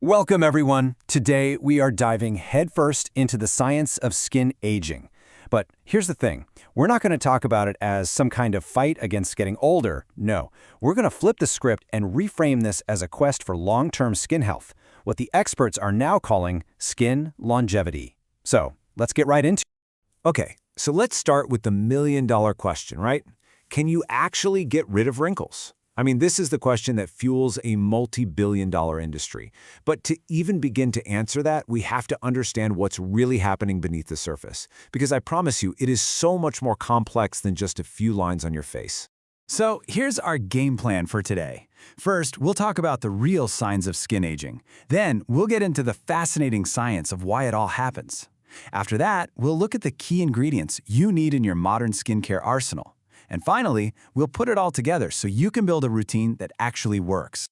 Welcome, everyone. Today, we are diving headfirst into the science of skin aging. But here's the thing. We're not going to talk about it as some kind of fight against getting older. No, we're going to flip the script and reframe this as a quest for long-term skin health, what the experts are now calling skin longevity. So, let's get right into it. Okay, so let's start with the million-dollar question, right? Can you actually get rid of wrinkles? I mean, this is the question that fuels a multi-billion-dollar industry. But to even begin to answer that, we have to understand what's really happening beneath the surface. Because I promise you, it is so much more complex than just a few lines on your face. So here's our game plan for today. First, we'll talk about the real signs of skin aging. Then, we'll get into the fascinating science of why it all happens. After that, we'll look at the key ingredients you need in your modern skincare arsenal. And finally, we'll put it all together so you can build a routine that actually works.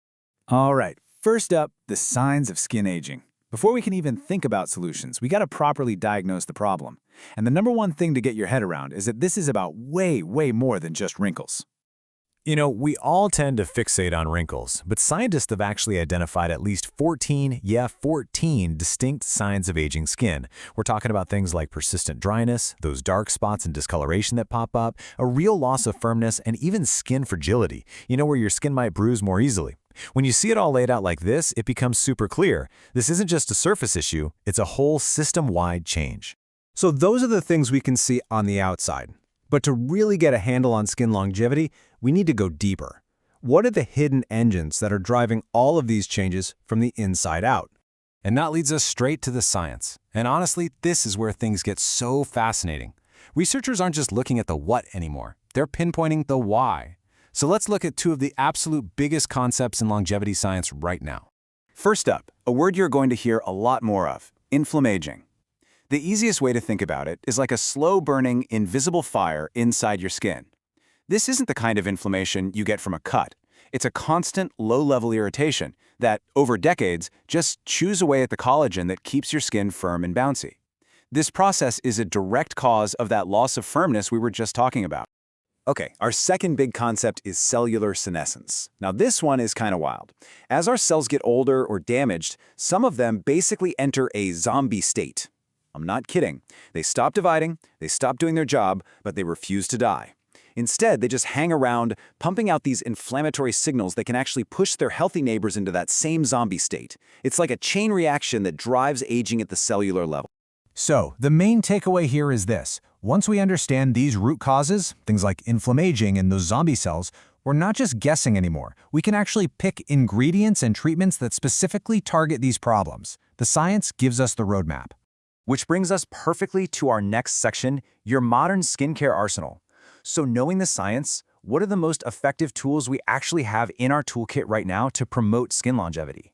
All right, first up, the signs of skin aging. Before we can even think about solutions, we gotta properly diagnose the problem. And the number one thing to get your head around is that this is about way more than just wrinkles. You know, we all tend to fixate on wrinkles, but scientists have actually identified at least 14 distinct signs of aging skin. We're talking about things like persistent dryness, those dark spots and discoloration that pop up, a real loss of firmness, and even skin fragility, where your skin might bruise more easily. When you see it all laid out like this, it becomes super clear. This isn't just a surface issue, it's a whole system-wide change. So those are the things we can see on the outside. But to really get a handle on skin longevity, we need to go deeper. What are the hidden engines that are driving all of these changes from the inside out? And that leads us straight to the science. And honestly, this is where things get so fascinating. Researchers aren't just looking at the what anymore, they're pinpointing the why. So let's look at two of the absolute biggest concepts in longevity science right now. First up, a word you're going to hear a lot more of, inflammaging. The easiest way to think about it is like a slow-burning, invisible fire inside your skin. This isn't the kind of inflammation you get from a cut. It's a constant, low-level irritation that, over decades, just chews away at the collagen that keeps your skin firm and bouncy. This process is a direct cause of that loss of firmness we were just talking about. Okay, our second big concept is cellular senescence. Now this one is kind of wild. As our cells get older or damaged, some of them basically enter a zombie state. I'm not kidding. They stop dividing, they stop doing their job, but they refuse to die. Instead, they just hang around, pumping out these inflammatory signals that can actually push their healthy neighbors into that same zombie state. It's like a chain reaction that drives aging at the cellular level. So, the main takeaway here is this. Once we understand these root causes, things like inflammaging and those zombie cells, we're not just guessing anymore. We can actually pick ingredients and treatments that specifically target these problems. The science gives us the roadmap. Which brings us perfectly to our next section, your modern skincare arsenal. So knowing the science, what are the most effective tools we actually have in our toolkit right now to promote skin longevity?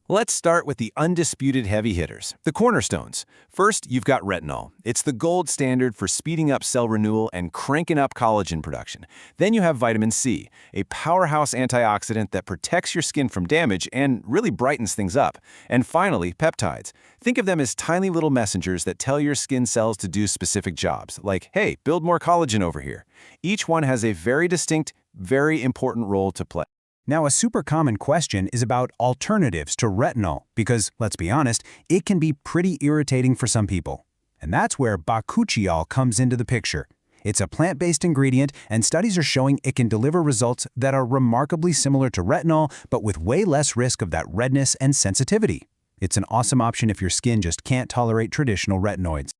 Let's start with the undisputed heavy hitters, the cornerstones. First, you've got retinol. It's the gold standard for speeding up cell renewal and cranking up collagen production. Then you have vitamin C, a powerhouse antioxidant that protects your skin from damage and really brightens things up. And finally, peptides. Think of them as tiny little messengers that tell your skin cells to do specific jobs, like, hey, build more collagen over here. Each one has a very distinct, very important role to play. Now, a super common question is about alternatives to retinol because, let's be honest, it can be pretty irritating for some people. And that's where bakuchiol comes into the picture. It's a plant-based ingredient, and studies are showing it can deliver results that are remarkably similar to retinol, but with way less risk of that redness and sensitivity. It's an awesome option if your skin just can't tolerate traditional retinoids.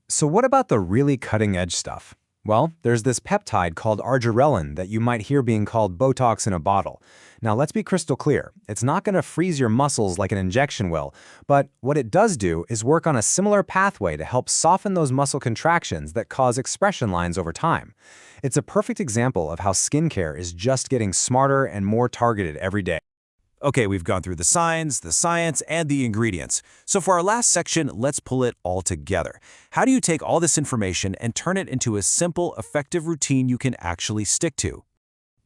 So what about the really cutting-edge stuff? Well, there's this peptide called arginine that you might hear being called Botox in a bottle. Now, let's be crystal clear. It's not going to freeze your muscles like an injection will, but what it does do is work on a similar pathway to help soften those muscle contractions that cause expression lines over time. It's a perfect example of how skincare is just getting smarter and more targeted every day. Okay, we've gone through the signs, the science, and the ingredients. So for our last section, let's pull it all together. How do you take all this information and turn it into a simple, effective routine you can actually stick to?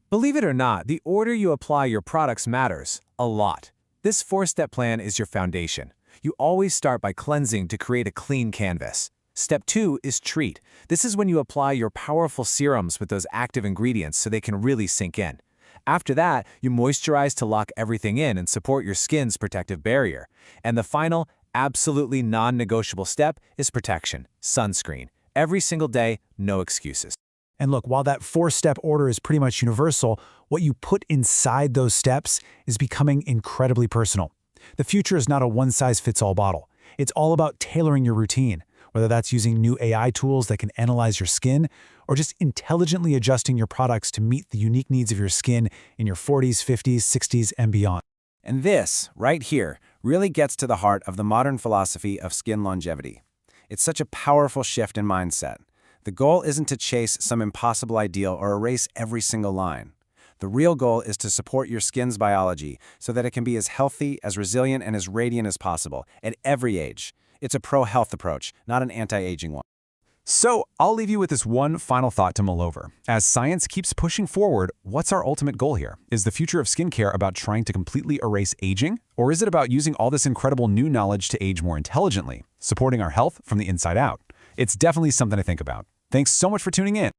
Believe it or not, the order you apply your products matters a lot. This 4-step plan is your foundation. You always start by cleansing to create a clean canvas. Step 2 is treat. This is when you apply your powerful serums with those active ingredients so they can really sink in. After that, you moisturize to lock everything in and support your skin's protective barrier. And the final, absolutely non-negotiable step is protection, sunscreen. Every single day, no excuses. And look, while that 4-step order is pretty much universal, what you put inside those steps is becoming incredibly personal. The future is not a one-size-fits-all bottle. It's all about tailoring your routine, whether that's using new AI tools that can analyze your skin, or just intelligently adjusting your products to meet the unique needs of your skin in your 40s, 50s, 60s, and beyond. And this, right here, really gets to the heart of the modern philosophy of skin longevity. It's such a powerful shift in mindset. The goal isn't to chase some impossible ideal or erase every single line. The real goal is to support your skin's biology so that it can be as healthy, as resilient, and as radiant as possible at every age. It's a pro-health approach, not an anti-aging one. So, I'll leave you with this one final thought to mull over. As science keeps pushing forward, what's our ultimate goal here? Is the future of skincare about trying to completely erase aging? Or is it about using all this incredible new knowledge to age more intelligently, supporting our health from the inside out? It's definitely something to think about. Thanks so much for tuning in.